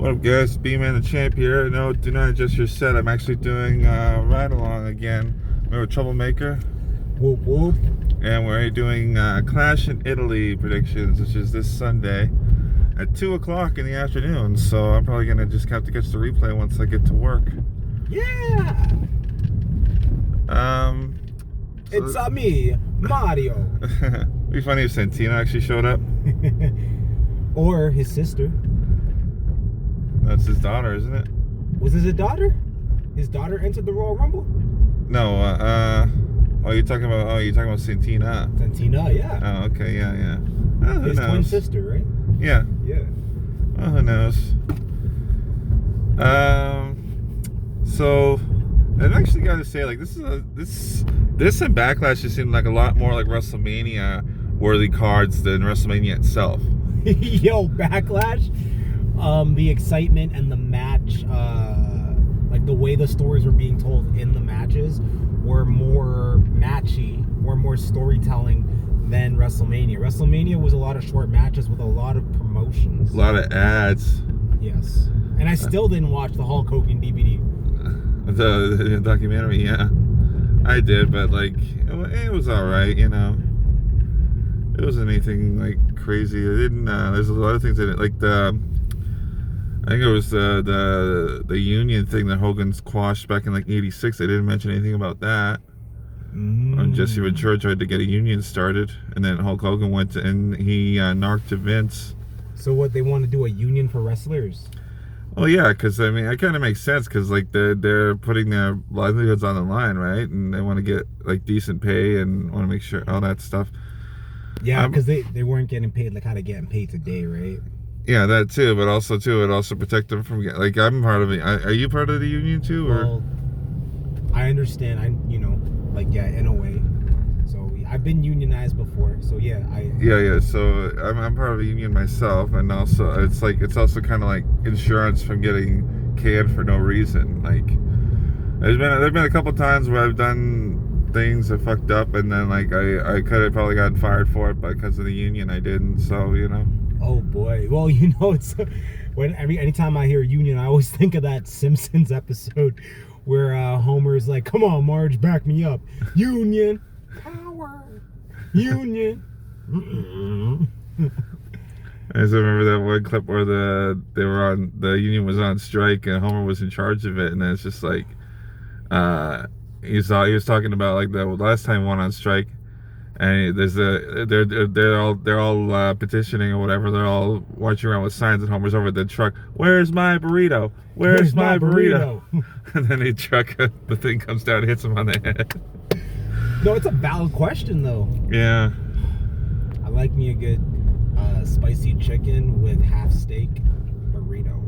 What up, guys? B-Man the Champ here. No, do not adjust your set. I'm actually doing ride along again. Remember Troublemaker? Whoop whoop. And we're doing Clash in Italy predictions, which is this Sunday at 2 o'clock in the afternoon. So I'm probably gonna just have to catch the replay once I get to work. Yeah. It's me, Mario. It'd be funny if Santino actually showed up. Or his sister. That's his daughter, isn't it? Was it his daughter? His daughter entered the Royal Rumble? No, you're talking about Santina. Santina, yeah. Oh, okay, yeah. His twin sister, right? Yeah. Yeah. Well, who knows? So I've actually got to say, like, this and Backlash just seem like a lot more like WrestleMania worthy cards than WrestleMania itself. Yo, Backlash, the excitement and the match, like the way the stories were being told in the matches were more matchy, were more storytelling than WrestleMania. WrestleMania was a lot of short matches with a lot of promotions. A lot of ads. Yes. And I still didn't watch the Hulk Hogan DVD. The documentary, yeah. I did, but like, it was alright, you know. It wasn't anything like crazy. It didn't, there's a lot of things in it, like I think it was the union thing that Hogan's quashed back in like '86. They didn't mention anything about that. Jesse Ventura tried to get a union started, and then Hulk Hogan went and he narked to Vince. So what, they want to do a union for wrestlers? Well, yeah, because I mean, it kind of makes sense because like they're putting their livelihoods on the line, right? And they want to get like decent pay and want to make sure all that stuff. Yeah, because they weren't getting paid like how they're getting paid today, right? Yeah, that too, but also too, it also protect them from like I'm part of it. Are you part of the union too, or? Well, I understand. Yeah, in a way. So I've been unionized before. So yeah, Yeah. So I'm part of a union myself, and also it's also kind of like insurance from getting canned for no reason. Like there's been a couple times where I've done things that fucked up, and then like I could have probably gotten fired for it, but because of the union I didn't. So you know. Oh boy. Well, it's anytime I hear union, I always think of that Simpsons episode where Homer's like, "Come on, Marge, back me up. Union power, union." I just remember that one clip where the union was on strike and Homer was in charge of it, and then it's just like he was talking about like the last time one on strike. And they're all petitioning or whatever. They're all marching around with signs, and Homer's over the truck. Where's my burrito? Where's my burrito? And then the thing comes down and hits him on the head. No, it's a valid question though. Yeah. I like me a good spicy chicken with half steak burrito.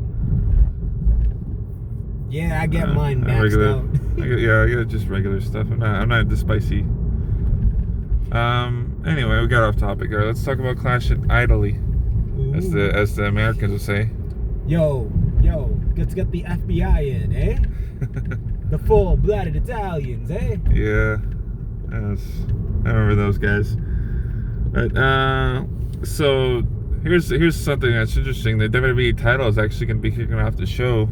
Yeah, I get mine maxed out. I get just regular stuff. I'm not into spicy. Anyway, we got off topic. All right, let's talk about Clash in Italy, as the Americans would say. Yo, let's get the FBI in, eh? The full-blooded Italians, eh? Yeah, yes. I remember those guys. But so here's something that's interesting. The WWE title is actually going to be kicking off the show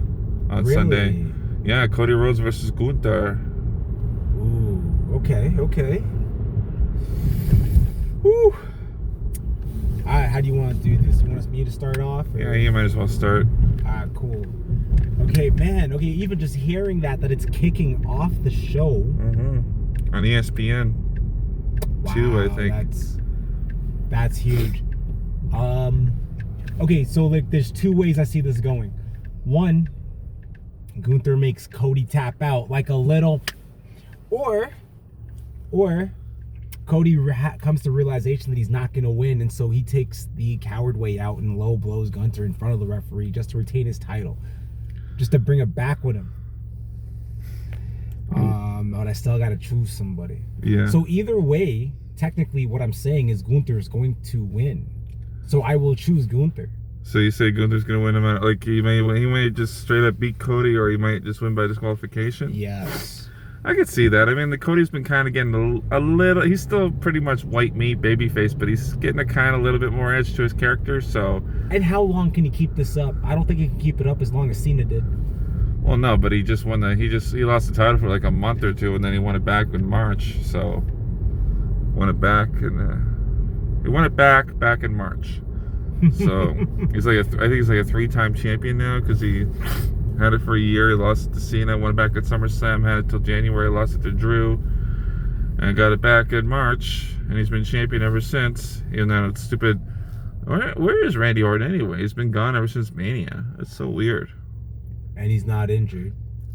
on Sunday. Yeah, Cody Rhodes versus Gunther. Ooh, okay. Woo. Alright, how do you want to do this? You want me to start off? Or? Yeah, you might as well start. Alright, cool. Okay, man. Okay, even just hearing that it's kicking off the show. Mm-hmm. On ESPN. Wow, 2, I think. That's huge. Okay, so like there's two ways I see this going. One, Gunther makes Cody tap out like a little, or Cody comes to realization that he's not going to win, and so he takes the coward way out and low blows Gunther in front of the referee just to retain his title, just to bring it back with him. But I still got to choose somebody. Yeah. So either way, technically what I'm saying is Gunther is going to win. So I will choose Gunther. So you say Gunther's going to win him out, like he may just straight up beat Cody, or he might just win by disqualification? Yes. I could see that. I mean, the Cody's been kind of getting a little. He's still pretty much white meat, babyface, but he's getting a kind of little bit more edge to his character. So. And how long can he keep this up? I don't think he can keep it up as long as Cena did. Well, no, but he just won he lost the title for like a month or two, and then he won it back in March. So, won it back, and he won it back in March. So he's like I think he's like a 3-time champion now because he had it for a year. He lost it to Cena, won it back at SummerSlam, had it till January, lost it to Drew, and got it back in March. And he's been champion ever since. Even though it's stupid. Where is Randy Orton anyway? He's been gone ever since Mania. That's so weird. And he's not injured.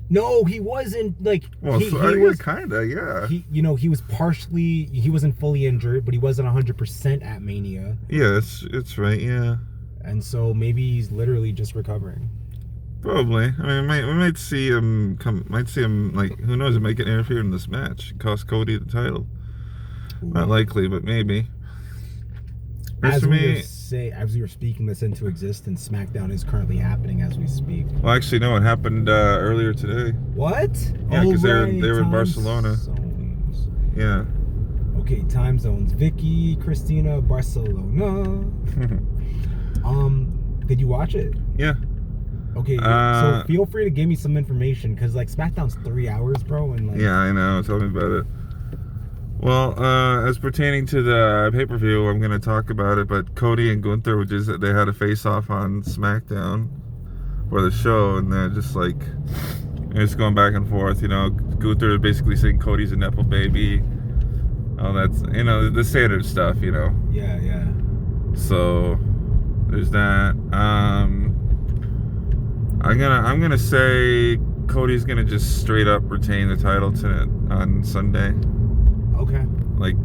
No, he wasn't. Like, well, he was kinda, yeah. He was partially. He wasn't fully injured, but he wasn't 100% at Mania. Yeah, it's right. Yeah. And so maybe he's literally just recovering. Probably. I mean, we might see him like, who knows? It might get interfered in this match, cost Cody the title. Ooh. Not likely, but maybe. As we were speaking this into existence, SmackDown is currently happening as we speak. Well, actually, no, it happened earlier today. What? Yeah, because they were in Barcelona. Zones. Yeah. Okay, time zones. Vicky, Christina, Barcelona. Did you watch it? Yeah. Okay, so feel free to give me some information, because like SmackDown's 3 hours, bro, and like. Yeah, I know. Tell me about it. Well, as pertaining to the pay-per-view, I'm going to talk about it, but Cody and Gunther, they had a face-off on SmackDown for the show, and they're just like, it's going back and forth, you know. Gunther basically saying Cody's a Nepo baby. Oh, that's, you know, the standard stuff, you know. Yeah, yeah. So, there's that. I'm gonna say Cody's gonna just straight up retain the title on Sunday. Okay. Like,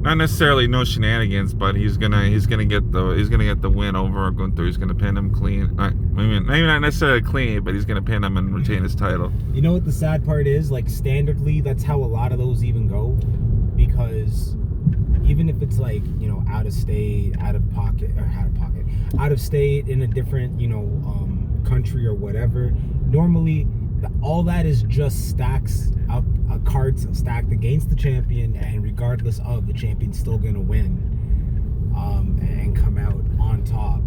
not necessarily no shenanigans, but he's gonna get the win over Gunther. He's gonna pin him clean. Maybe not necessarily clean, but he's gonna pin him and retain his title. You know what the sad part is? Like, standardly, that's how a lot of those even go, because even if it's like, you know, out of state, out of state, in a different, you know, country or whatever, normally all that is just stacks up, cards stacked against the champion, and regardless of, the champion's still gonna win and come out on top.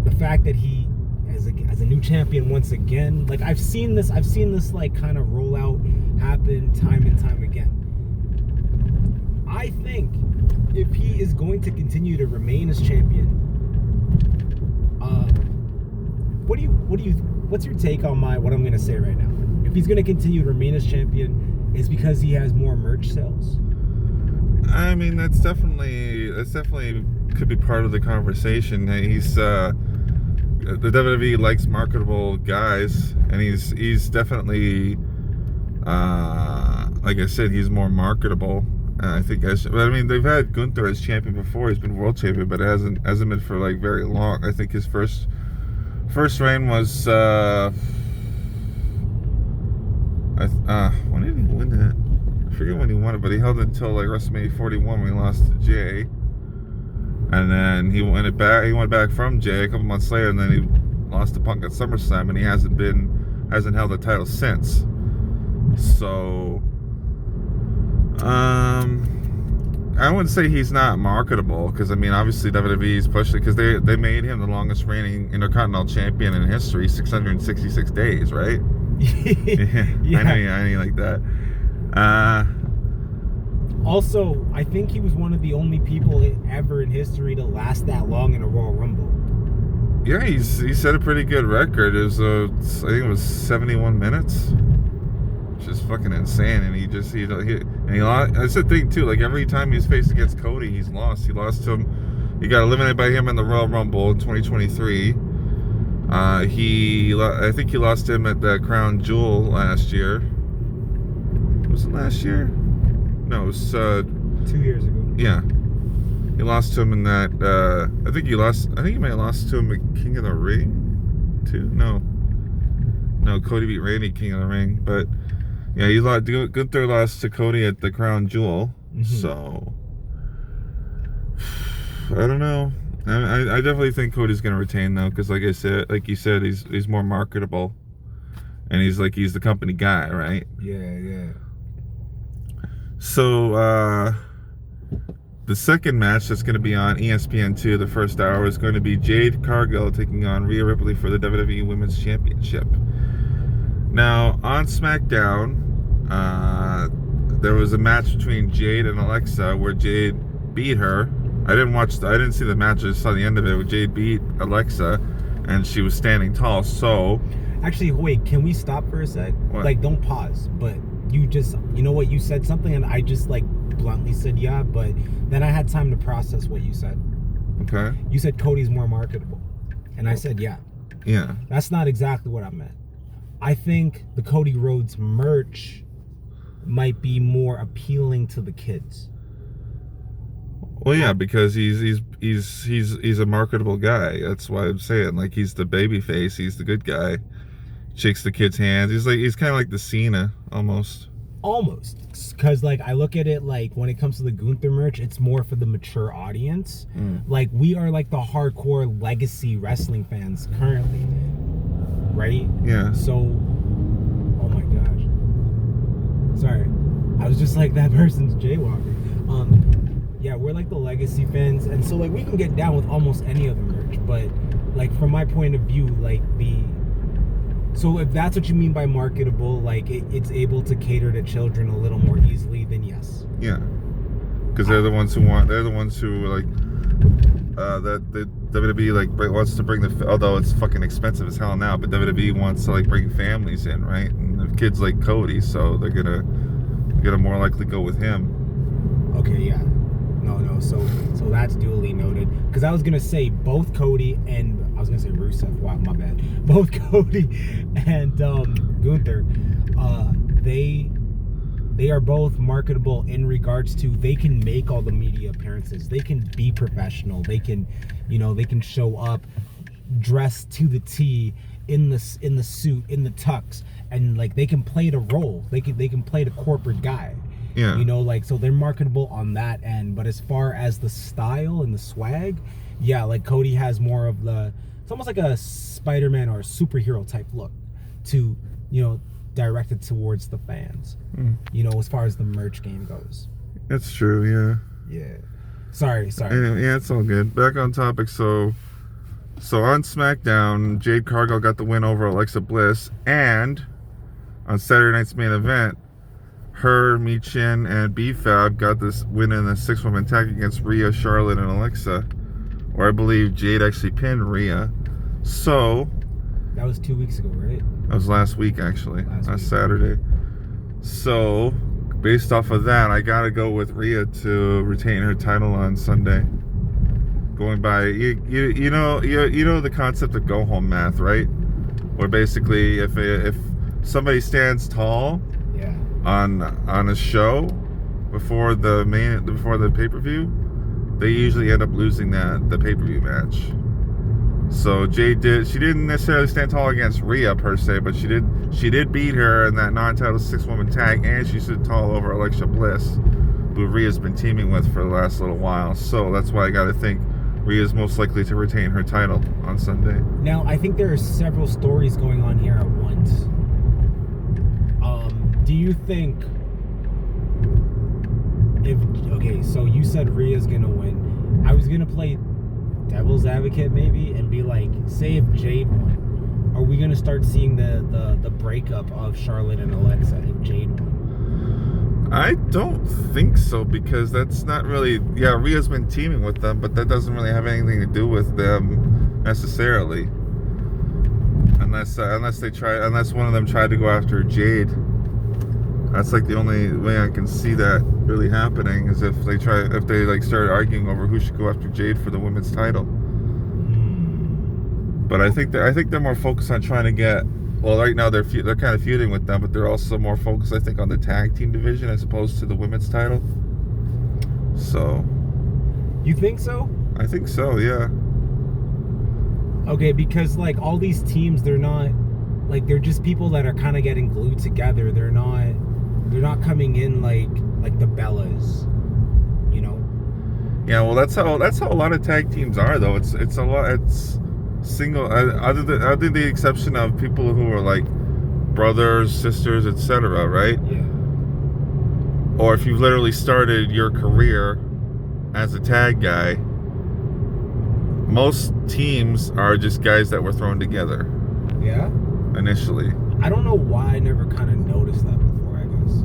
The fact that he as a new champion once again, like I've seen this like kind of rollout happen time and time again. I think if he is going to continue to remain as champion, what's your take on what I'm gonna say right now? If he's gonna continue to remain as champion, is because he has more merch sales? I mean, that's definitely could be part of the conversation. He's the WWE likes marketable guys, and he's definitely like I said, he's more marketable. I think but I mean, they've had Gunther as champion before. He's been world champion, but it hasn't been for like very long. I think his first reign was when did he win that? I forget when he won it, but he held it until like WrestleMania 41 when he lost to Jay, and then he went back from Jay a couple months later, and then he lost to Punk at SummerSlam, and he hasn't held the title since. So I wouldn't say he's not marketable, because I mean, obviously WWE's pushing it, because they made him the longest reigning Intercontinental Champion in history, 666 days, right? Yeah. I know you like that. Also, I think he was one of the only people ever in history to last that long in a Royal Rumble. Yeah, he set a pretty good record. It was I think it was 71 minutes. Just fucking insane, and he lost. That's the thing too. Like, every time he's faced against Cody, he's lost. He lost to him. He got eliminated by him in the Royal Rumble in 2023. I think he lost him at the Crown Jewel last year. Was it last year? No, it was 2 years ago. Yeah, he lost to him in that. I think he may have lost to him at King of the Ring too. No, Cody beat Randy King of the Ring, but. Yeah, Gunther lost to Cody at the Crown Jewel, so I don't know. I definitely think Cody's gonna retain though, because like you said, he's more marketable, and he's the company guy, right? Yeah. So the second match that's going to be on ESPN2, the first hour, is going to be Jade Cargill taking on Rhea Ripley for the WWE Women's Championship. Now on SmackDown, there was a match between Jade and Alexa where Jade beat her. I didn't see the match. I just saw the end of it where Jade beat Alexa, and she was standing tall. So, actually, wait. Can we stop for a sec? What? Like, don't pause. But you know what? You said something, and I just like bluntly said yeah. But then I had time to process what you said. Okay. You said Cody's more marketable, and I said yeah. Yeah. That's not exactly what I meant. I think the Cody Rhodes merch might be more appealing to the kids. Well, yeah, because he's a marketable guy. That's why I'm saying, like, he's the baby face. He's the good guy. Shakes the kids' hands. He's kind of like the Cena almost. Almost, because like I look at it like when it comes to the Gunther merch, it's more for the mature audience. Like we are like the hardcore legacy wrestling fans currently, right? Yeah. So, oh my gosh, sorry, I was just like that person's jaywalker. Yeah, we're like the legacy fans, and so like we can get down with almost any of the merch, but like from my point of view, like so if that's what you mean by marketable, like it's able to cater to children a little more easily, then yes. Yeah, because they're the ones who like that the WWE like wants to bring although it's fucking expensive as hell now, but WWE wants to like bring families in, right? And the kids like Cody, so they're gonna more likely go with him. Okay, yeah. No, so that's duly noted. Because I was gonna say both Cody and I was gonna say Rusev. Wow, my bad. Both Cody and Gunther, they are both marketable in regards to they can make all the media appearances. They can be professional. They can, they can show up dressed to the T in the suit, in the tux, and like they can play the role. They can play the corporate guy. Yeah. So they're marketable on that end. But as far as the style and the swag, yeah, like Cody has more of it's almost like a Spider-Man or a superhero type look to, directed towards the fans, as far as the merch game goes. That's true, yeah. Yeah. Sorry. Anyway, yeah, it's all good. Back on topic, so on SmackDown, Jade Cargill got the win over Alexa Bliss, and on Saturday night's main event, her, Michin, and B-Fab got this win in a 6-woman tag against Rhea, Charlotte, and Alexa. Or I believe Jade actually pinned Rhea. So... That was 2 weeks ago, right? That was last week, actually. Last Saturday. So, based off of that, I gotta go with Rhea to retain her title on Sunday. Going by... You know the concept of go-home math, right? Where basically, if somebody stands tall... Yeah. On a show before the pay-per-view, they usually end up losing the pay-per-view match. So Jade didn't necessarily stand tall against Rhea per se, but she did beat her in that non-title 6-woman tag, and she stood tall over Alexa Bliss, who Rhea's been teaming with for the last little while. So that's why I gotta think Rhea's most likely to retain her title on Sunday. Now I think there are several stories going on here at once. Do you think so you said Rhea's gonna win. I was gonna play devil's advocate maybe and be like, say if Jade won, are we gonna start seeing the breakup of Charlotte and Alexa if Jade won? I don't think so, because that's not really... Yeah, Rhea's been teaming with them, but that doesn't really have anything to do with them necessarily. Unless one of them tried to go after Jade. That's like the only way I can see that really happening, is if they start arguing over who should go after Jade for the women's title. But I think they're more focused on trying to get... Well, right now they're kind of feuding with them, but they're also more focused, I think, on the tag team division as opposed to the women's title. So... You think so? I think so, yeah. Okay, because like all these teams, they're not... Like, they're just people that are kind of getting glued together. They're not coming in like the Bellas, Yeah, well, that's how a lot of tag teams are, though. It's single, other than the exception of people who are like brothers, sisters, etc., right? Yeah. Or if you've literally started your career as a tag guy, most teams are just guys that were thrown together. Yeah? Initially. I don't know why I never kind of noticed that before, I guess.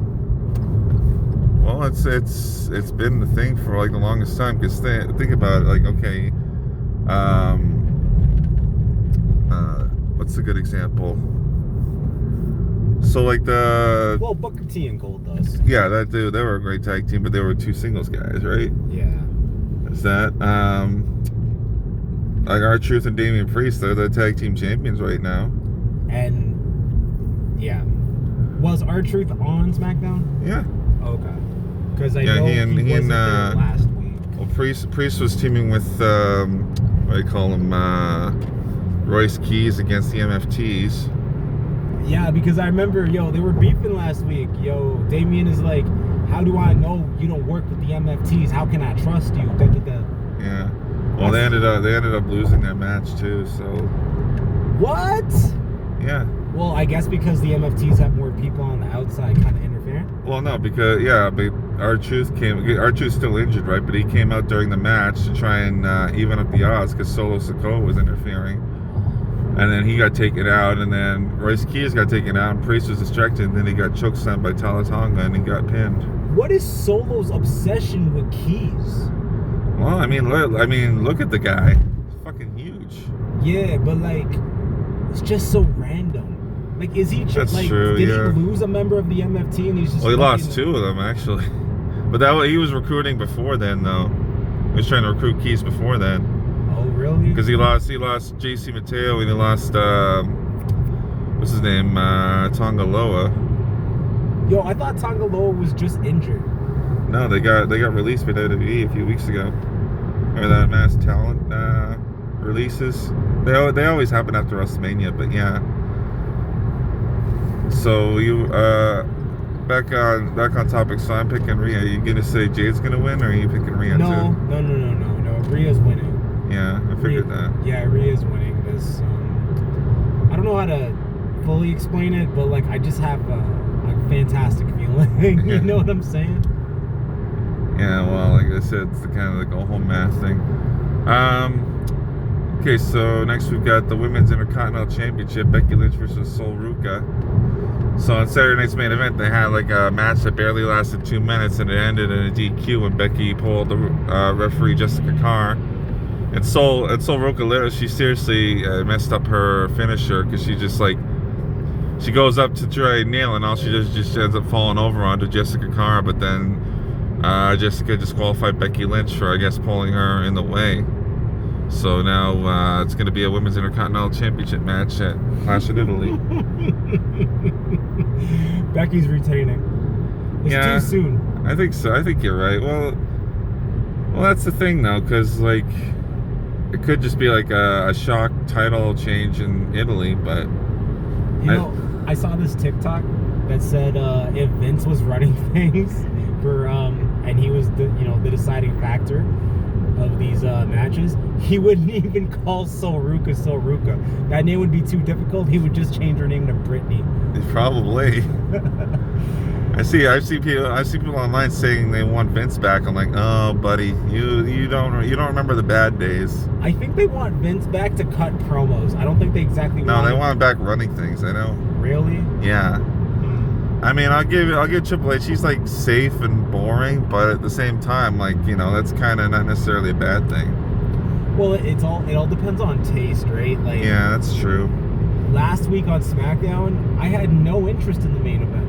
Well, it's been the thing for like the longest time. Because think about it, like, okay, what's a good example? So like Well, Booker T and Goldust. yeah, they were a great tag team, but they were two singles guys, right? Yeah. Is that like R-Truth and Damian Priest? They're the tag team champions right now. And yeah, was R-Truth on SmackDown? Yeah. Okay. Because I know he wasn't there last week. Well, Priest was teaming with what do you call him? Royce Keys against the MFTs. Yeah, because I remember, they were beefing last week. Damian is like, how do I know you don't work with the MFTs? How can I trust you? Yeah. Well, they ended up losing that match too. So. What? Yeah. Well, I guess because the MFTs have more people on the outside kind of interfering. Well, no, because but R-Truth's still injured, right? But he came out during the match to try and even up the odds because Solo Sikoa was interfering. And then he got taken out, and then Royce Keys got taken out, and Priest was distracted, and then he got chokeslammed by Talatonga, and he got pinned. What is Solo's obsession with Keys? Well, I mean, look at the guy. He's fucking huge. Yeah, but like, it's just so random. Like, is he just That's true, did yeah. he lose a member of the MFT, and he's just? Well, he lost two of them actually, but he was recruiting before then, though. He was trying to recruit Keys before then. Oh, really? Because he lost JC Mateo, and he lost what's his name, Tongaloa. Yo, I thought Tongaloa was just injured. No, they got released by WWE a few weeks ago. Remember that mass talent releases? They always happen after WrestleMania, but yeah. So you back on topic. So I'm picking Rhea. Are you gonna say Jade's gonna win, or are you picking Rhea too? No. Rhea's winning. Yeah, I figured that. Yeah, Rhea's winning this. I don't know how to fully explain it, but like I just have a fantastic feeling. You know what I'm saying? Yeah, well, like I said, it's the kind of the go home math thing. Okay, so next we've got the Women's Intercontinental Championship, Becky Lynch versus Sol Ruca. So on Saturday night's main event, they had like a match that barely lasted 2 minutes, and it ended in a DQ when Becky pulled the referee Jessica Carr. And Sol Ruca, she seriously messed up her finisher because she goes up to try and nail it, and all she does just ends up falling over onto Jessica Carr, but then Jessica disqualified Becky Lynch for, I guess, pulling her in the way. So now it's going to be a Women's Intercontinental Championship match at Clash of Italy. Becky's retaining. It's too soon. I think so. I think you're right. Well, that's the thing, though, because, like, it could just be like a shock title change in Italy, but... I saw this TikTok that said if Vince was running things for, and he was the deciding factor of these matches, he wouldn't even call Sol Ruca. That name would be too difficult. He would just change her name to Brittany. Probably. I see people online saying they want Vince back. I'm like, oh, buddy, you don't remember the bad days. I think they want Vince back to cut promos. I don't think they exactly. No, they want him back running things. I know. Really? Yeah. I mean, I'll give Triple H. He's like safe and boring, but at the same time, like, that's kind of not necessarily a bad thing. Well, it all depends on taste, right? Like, yeah, that's true. Last week on SmackDown, I had no interest in the main event.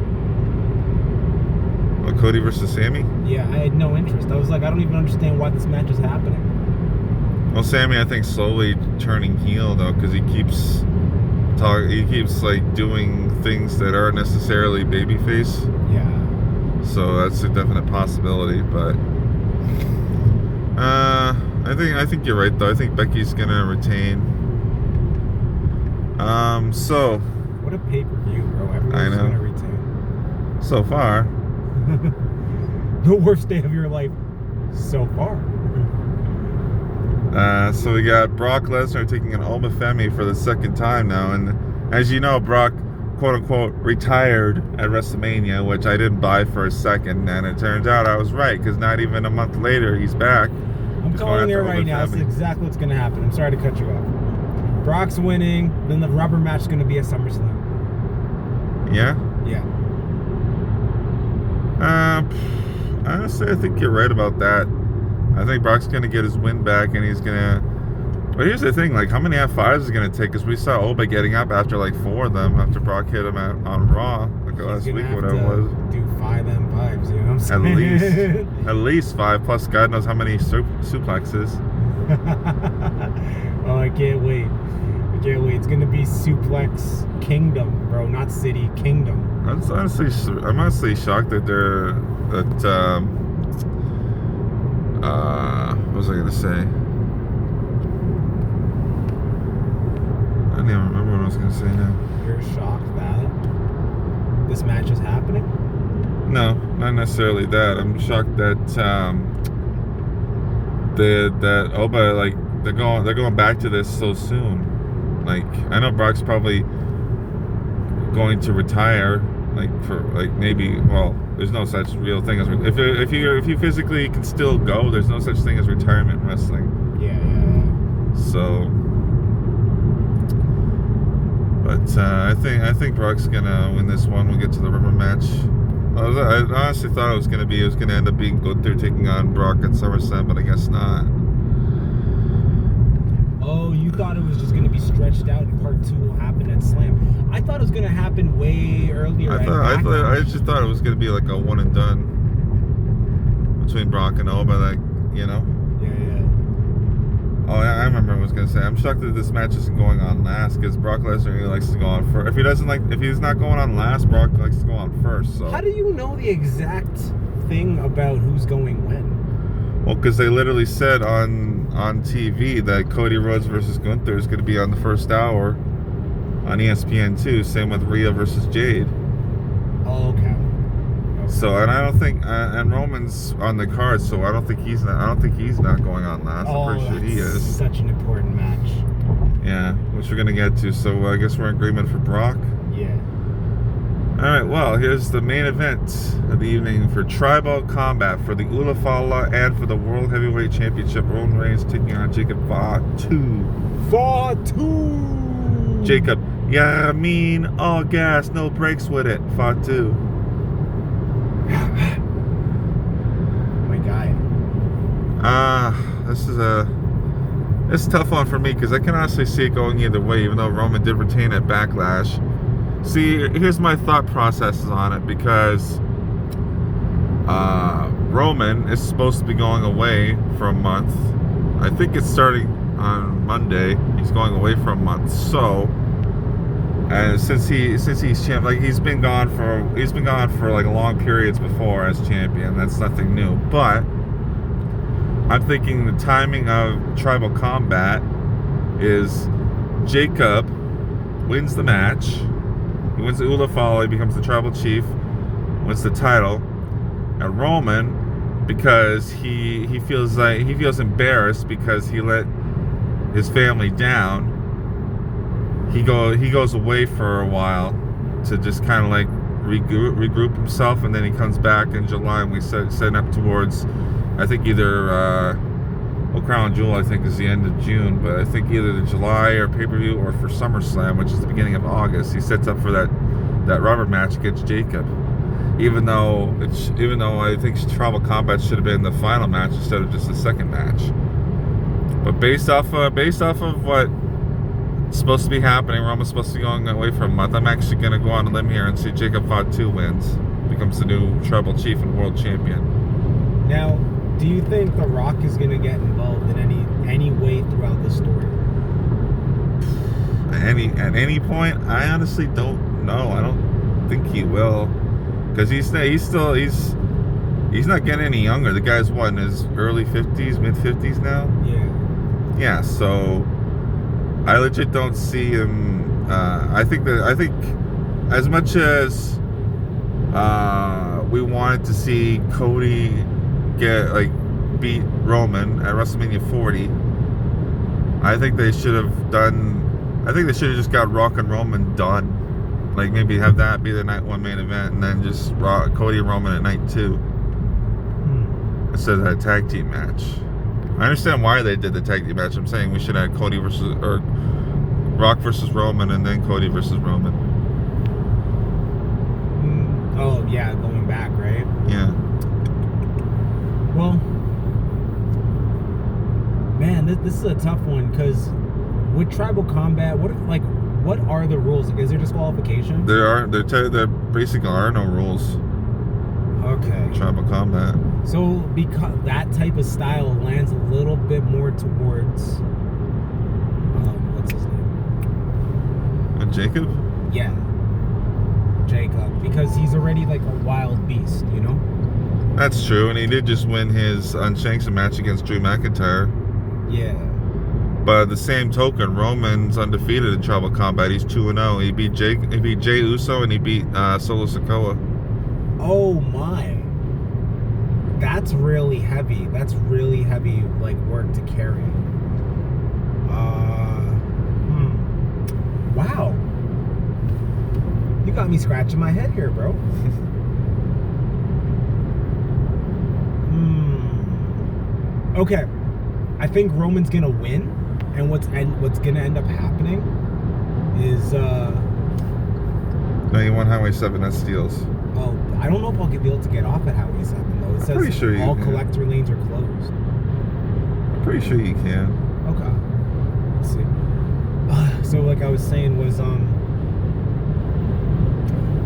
What, Cody versus Sammy? Yeah, I had no interest. I was like, I don't even understand why this match is happening. Well, Sammy, I think, slowly turning heel though, because he keeps like doing things that aren't necessarily babyface. Yeah. So that's a definite possibility, but I think you're right though. I think Becky's gonna retain. So what a pay-per-view, bro. Everyone's gonna retain. So far. The worst day of your life so far. So we got Brock Lesnar taking an Alma Femi for the second time now, and as you know, Brock quote unquote retired at WrestleMania, which I didn't buy for a second, and it turns out I was right, because not even a month later he's back. I'm calling it right now. This is exactly what's going to happen. I'm sorry to cut you off. Brock's winning, then the rubber match is going to be at SummerSlam. Yeah? Yeah. Honestly, I think you're right about that. I think Brock's going to get his win back, and he's going to... But here's the thing, like, how many F5s is it going to take? Because we saw Oba getting up after, like, 4 of them, after Brock hit him on Raw, like, last week, whatever it was. Do 5 M5s, you know what I'm saying? At least 5, plus God knows how many suplexes. Oh, I can't wait. It's going to be Suplex Kingdom, bro, not City, Kingdom. I'm honestly shocked that what was I going to say? I don't even remember what I was going to say now. You're shocked that this match is happening? No, not necessarily that. I'm shocked that that Oba, like, they're going back to this so soon. Like, I know Brock's probably going to retire, like, for, like, maybe, well, there's no such real thing as if you physically can still go, there's no such thing as retirement in wrestling. Yeah. So, but I think Brock's gonna win this one. We'll get to the rubber match. I honestly thought it was gonna end up being Gunther taking on Brock at SummerSlam, but I guess not. Oh, you thought it was just gonna be stretched out and part 2 will happen at Slam. I thought it was gonna happen way earlier. I just thought it was gonna be like a one and done between Brock and Oba, like, you know. Yeah. Oh, I remember what I was gonna say. I'm shocked that this match isn't going on last, because Brock Lesnar really likes to go on first. If he's not going on last, Brock likes to go on first. So. How do you know the exact thing about who's going when? Well, because they literally said on TV that Cody Rhodes versus Gunther is going to be on the first hour on ESPN 2. Same with Rhea versus Jade. Oh, okay. So, and I don't think, and Roman's on the card, so I don't think he's not going on last. I'm pretty sure he is. Such an important match. Yeah, which we're gonna get to. So I guess we're in agreement for Brock. Yeah. All right. Well, here's the main event of the evening for Tribal Combat for the Ula Fala and for the World Heavyweight Championship. Roman Reigns taking on Jacob Fatu. Jacob, yeah, I mean, all gas, no brakes with it. Fatu. My guy. This is it's a tough one for me, because I can honestly see it going either way, even though Roman did retain at Backlash. See, here's my thought processes on it, because Roman is supposed to be going away for a month. I think it's starting on Monday. He's going away for a month. So, and since he's champ, like, he's been gone for like long periods before as champion. That's nothing new. But I'm thinking the timing of Tribal Combat is Jacob wins the match. He wins the Ula Fala, he becomes the tribal chief, wins the title. And Roman, because he feels embarrassed because he let his family down, he goes away for a while to just kind of like regroup himself, and then he comes back in July, and we set up towards, I think either Crown Jewel, I think, is the end of June, but I think either the July or pay-per-view or for SummerSlam, which is the beginning of August, he sets up for that rubber match against Jacob. Even though I think Tribal Combat should have been the final match instead of just the second match. But based off of what's supposed to be happening, Roman's supposed to be going away for a month, I'm actually going to go on a limb here and see Jacob Fatu wins, becomes the new tribal chief and world champion. Now, do you think The Rock is going to get involved in any way throughout the story? At any point, I honestly don't know. I don't think he will, because he's not getting any younger. The guy's what, in his early 50s, mid 50s now? Yeah. So I legit don't see him. I think as much as we wanted to see Cody beat Roman at WrestleMania 40, I think they should have just got Rock and Roman done Like maybe have that be the night 1 main event, and then just Cody and Roman at night 2 instead of that tag team match. I understand why they did the tag team match. I'm saying we should have Cody versus or Rock versus Roman, and then Cody versus Roman. Oh yeah, going back, right? Yeah. Well, man, this is a tough one because with tribal combat, what are the rules? Like, is there disqualification? There basically are no rules. Okay. Tribal combat. So because that type of style lands a little bit more towards what's his name? Jacob? Yeah. Jacob, because he's already like a wild beast, you know? That's true, and he did just win his Unshanked match against Drew McIntyre. Yeah. But at the same token, Roman's undefeated in tribal combat. He's 2-0. He beat Jey Uso, and he beat Solo Sikoa. Oh my. That's really heavy. That's really heavy like work to carry. Wow. You got me scratching my head here, bro. Okay. I think Roman's gonna win, and what's gonna end up happening is No, he won Highway 7. That's Steels. oh, I don't know if I'll be able to get off at Highway 7 though. It says pretty sure you all can. collector lanes are closed. I'm pretty sure you can. Okay. Let's see. So like I was saying was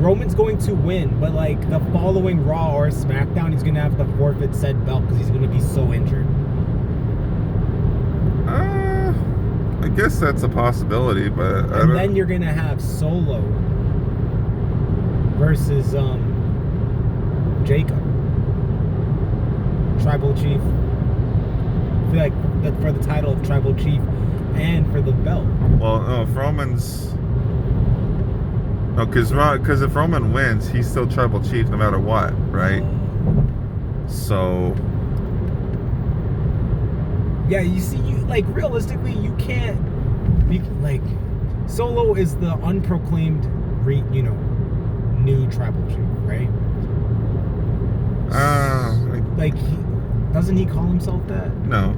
Roman's going to win, but like the following Raw or SmackDown, he's gonna have to forfeit said belt because he's gonna be so injured. I guess that's a possibility, but And then you're gonna have Solo versus Jacob, Tribal Chief, for the title of Tribal Chief and for the belt. Well, no, if Roman's no, because if Roman wins, he's still Tribal Chief no matter what, right? So yeah, you see, you like realistically, you can't be like Solo is the unproclaimed, new Tribal Chief, right? Like, doesn't he call himself that? No,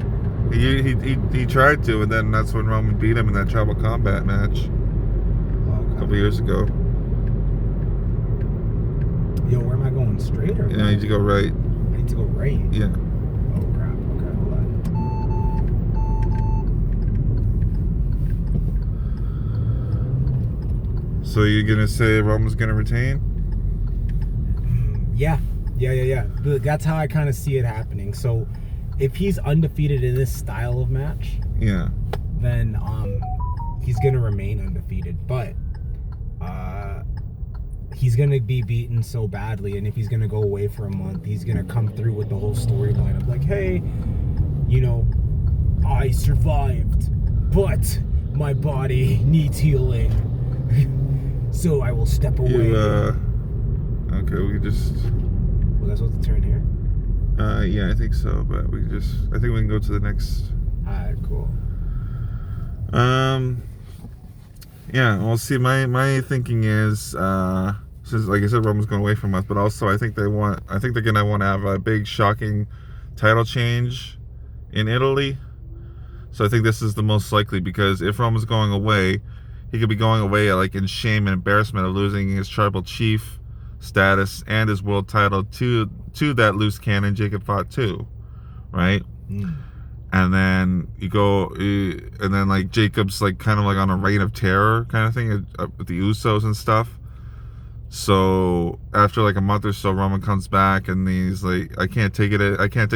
he tried to, and then that's when Roman beat him in that tribal combat match a couple years ago. Yo, where am I going? Straight or? Yeah, I need to go right. I need to go right. Yeah. Oh crap. Okay, hold on. So you're gonna say Roman's gonna retain? Yeah. That's how I kind of see it happening. So, if he's undefeated in this style of match, Yeah. then he's gonna remain undefeated. But he's gonna be beaten so badly, and if he's gonna go away for a month, he's gonna come through with the whole storyline of like, hey, I survived, but my body needs healing, so I will step away. Okay, we just. Well, that's supposed to turn here. Yeah, I think so, but I think we can go to the next. Alright, cool. Yeah, well, see, my thinking is, since, like I said, Roman's going away from us, but also I think they're gonna want to have a big, shocking title change in Italy. So I think this is the most likely, because if Roman's going away, he could be going away like in shame and embarrassment of losing his tribal chief status and his world title to that loose cannon Jacob Fought too, right? And then and then like Jacob's like kind of like on a reign of terror kind of thing with the Usos and stuff. So after like a month or so, Roman comes back and he's like, I can't take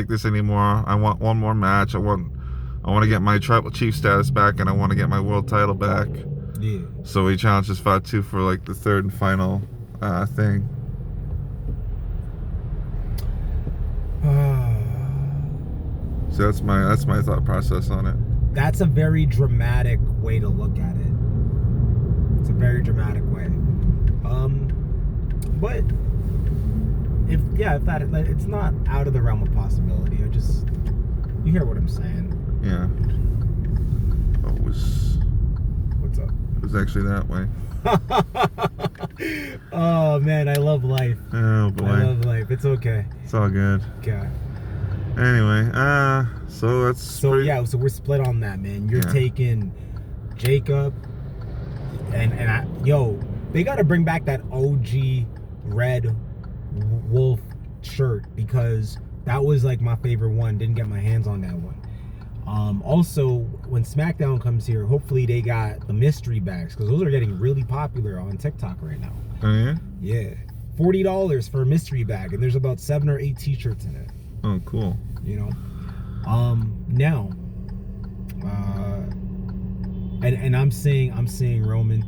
this anymore. I want one more match. I want to get my tribal chief status back, and I want to get my world title back. Yeah. So he challenges Fatu for like the third and final thing. So that's my thought process on it. That's a very dramatic way to look at it. It's a very dramatic way. But if that, it's not out of the realm of possibility. You hear what I'm saying? Yeah. Oh, What's up? It was actually that way. Oh man, I love life. Oh boy. I love life. It's okay. It's all good. Okay. Anyway, so that's So yeah, so we're split on that, man. You're taking Jacob, and they got to bring back that OG red wolf shirt because that was like my favorite one. Didn't get my hands on that one. Also, when SmackDown comes here, hopefully they got the mystery bags because those are getting really popular on TikTok right now. Oh yeah? Yeah. $40 for a mystery bag, and there's about 7 or 8 t-shirts in it. Oh, cool. You know? Now, and I'm saying Roman,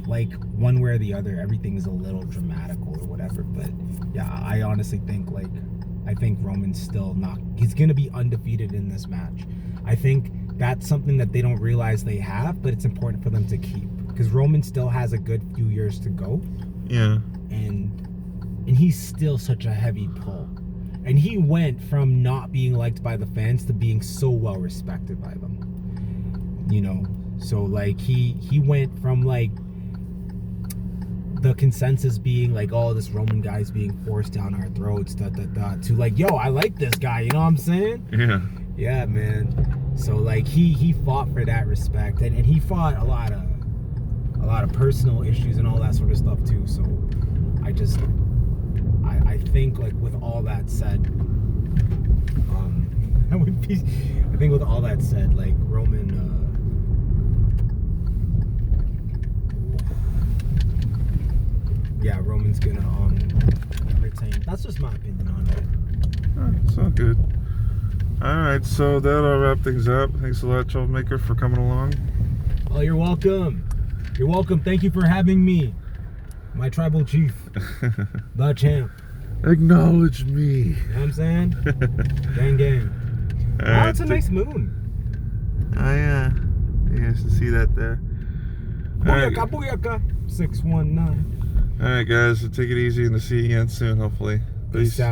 like one way or the other, everything is a little dramatical or whatever, but yeah, I honestly think I think Roman's still not, he's gonna be undefeated in this match. I think that's something that they don't realize they have, but it's important for them to keep because Roman still has a good few years to go. Yeah. And he's still such a heavy pull. And he went from not being liked by the fans to being so well respected by them. You know, so like he went from like the consensus being like, oh, this Roman guy's being forced down our throats, to like, yo, I like this guy, you know what I'm saying? Yeah. Yeah, man. So like he fought for that respect, and he fought a lot of personal issues and all that sort of stuff too. So I think like with all that said, I think with all that said, like Roman, yeah, Roman's gonna retain. That's just my opinion on it. It's all good. Alright, so that'll wrap things up. Thanks a lot, Troublemaker, for coming along. Oh, you're welcome. You're welcome. Thank you for having me, my tribal chief, the champ. Acknowledge me. You know what I'm saying? Gang, gang. Wow, it's a nice moon. Oh, yeah. Yeah, I should see that there. Booyaka, booyaka. 619. Alright, guys, so take it easy and to see you again soon, hopefully. Peace out.